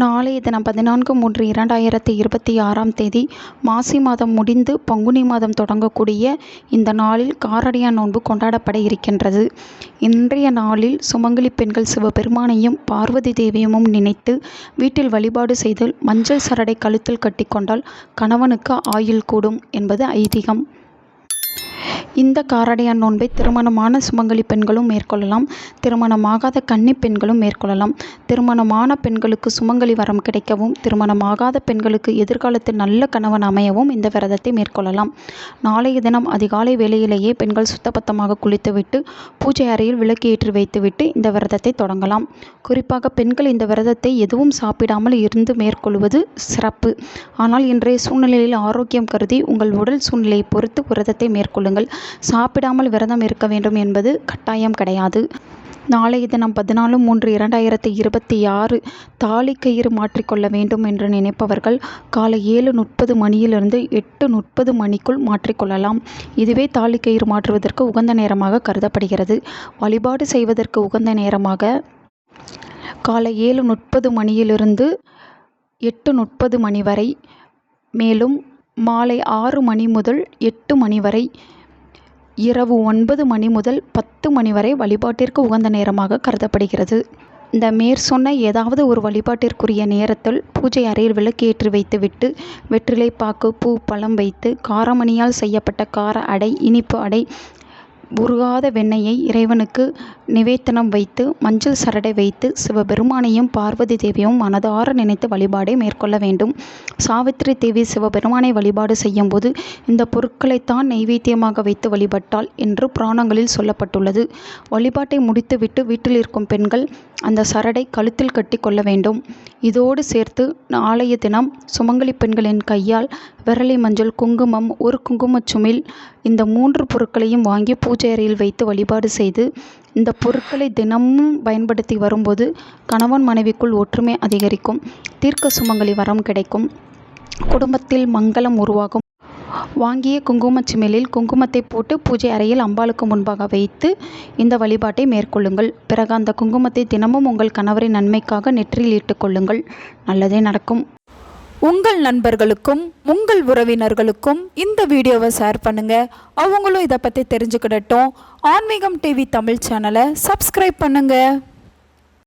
நாளைய தினம் 14/3/2026 மாசி மாதம் முடிந்து பங்குனி மாதம் தொடங்கக்கூடிய இந்த நாளில் காரடையான் நோன்பு கொண்டாடப்பட இருக்கின்றது. இன்றைய நாளில் சுமங்கலி பெண்கள் சிவபெருமானையும் பார்வதி தேவியமும் நினைத்து வீட்டில் வழிபாடு செய்து மஞ்சள் சரடை கழுத்தில் கட்டிக்கொண்டால் கணவனுக்கு ஆயுள் கூடும் என்பது ஐதீகம். இந்த காரடையான் நோன்பை திருமணமான சுமங்கலி பெண்களும் மேற்கொள்ளலாம், திருமணமாகாத கன்னி பெண்களும் மேற்கொள்ளலாம். திருமணமான பெண்களுக்கு சுமங்கலி வரம் கிடைக்கவும், திருமணமாகாத பெண்களுக்கு எதிர்காலத்தில் நல்ல கணவன் அமையவும் இந்த விரதத்தை மேற்கொள்ளலாம். நாளைய தினம் அதிகாலை வேளையிலேயே பெண்கள் சுத்தபத்தமாக குளித்துவிட்டு பூஜை அறையில் விளக்கு ஏற்றி வைத்துவிட்டு இந்த விரதத்தை தொடங்கலாம். குறிப்பாக பெண்கள் இந்த விரதத்தை எதுவும் சாப்பிடாமல் இருந்து மேற்கொள்வது சிறப்பு. ஆனால் இன்றைய சூழ்நிலையில் ஆரோக்கியம் கருதி உங்கள் உடல் சூழ்நிலையை பொறுத்து விரதத்தை மேற்கொள்ளுங்கள். சாப்பிடாமல் விரதம் இருக்க வேண்டும் என்பது கட்டாயம் கிடையாது. நாளைய தினம் 14/3/2026 தாலி கயிறு மாற்றிக்கொள்ள வேண்டும் என்று நினைப்பவர்கள் காலை 7:30 மணியிலிருந்து 8:30 மணிக்குள் மாற்றிக்கொள்ளலாம். இதுவே தாலி கயிறு மாற்றுவதற்கு உகந்த நேரமாக கருதப்படுகிறது. வழிபாடு செய்வதற்கு உகந்த நேரமாக காலை 7:30 மணியிலிருந்து 8:30 மணி வரை, மேலும் மாலை 6 மணி முதல் 8 மணி வரை, இரவு 9 மணி முதல் 10 மணி வரை வழிபாட்டிற்கு உகந்த நேரமாக கருதப்படுகிறது. இந்த மேற்சொன்ன ஏதாவது ஒரு வழிபாட்டிற்குரிய நேரத்தில் பூஜை அறையில் விளக்கு ஏற்றி வைத்துவிட்டு வெற்றிலை பாக்கு பூ பழம் வைத்து காரமணியால் செய்யப்பட்ட கார அடை, இனிப்பு அடை, உருகாத வெண்ணெயை இறைவனுக்கு நிவேத்தனம் வைத்து மஞ்சள் சரடை வைத்து சிவபெருமானையும் பார்வதி தேவியும் மனதார நினைத்து வழிபாடை மேற்கொள்ள வேண்டும். சாவித்திரி தேவி சிவபெருமானை வழிபாடு செய்யும் போது இந்த பொருட்களைத்தான் நெய்வேத்தியமாக வைத்து வழிபட்டாள் என்று புராணங்களில் சொல்லப்பட்டுள்ளது. வழிபாட்டை முடித்துவிட்டு வீட்டில் இருக்கும் பெண்கள் அந்த சரடை கழுத்தில் கட்டி கொள்ள வேண்டும். இதோடு சேர்த்து நாளைய தினம் சுமங்கலி பெண்களின் கையால் விரலி மஞ்சள், குங்குமம், ஒரு குங்குமச்சுமிழ் இந்த 3 பொருட்களையும் வாங்கி பூஜை அறையில் வைத்து வழிபாடு செய்து இந்த பொருட்களை தினமும் பயன்படுத்தி வரும்போது கணவன் மனைவிக்குள் ஒற்றுமை அதிகரிக்கும், தீர்க்க சுமங்கலி வரம் கிடைக்கும், குடும்பத்தில் மங்களம் உருவாகும். வாங்கிய குங்குமச்சிமிழில் குங்குமத்தை போட்டு பூஜை அறையில் அம்பாளுக்கு முன்பாக வைத்து இந்த வழிபாட்டை மேற்கொள்ளுங்கள். பிறகு அந்த குங்குமத்தை தினமும் உங்கள் கணவரின் நன்மைக்காக நெற்றியில் இட்டுக்கொள்ளுங்கள். நல்லதே நடக்கும். உங்கள் நண்பர்களுக்கும் உங்கள் உறவினர்களுக்கும் இந்த வீடியோவை ஷேர் பண்ணுங்கள். அவங்களும் இதை பற்றி தெரிஞ்சுக்கிடட்டும். ஆன்மீகம் டிவி தமிழ் சேனலை சப்ஸ்கிரைப் பண்ணுங்கள்.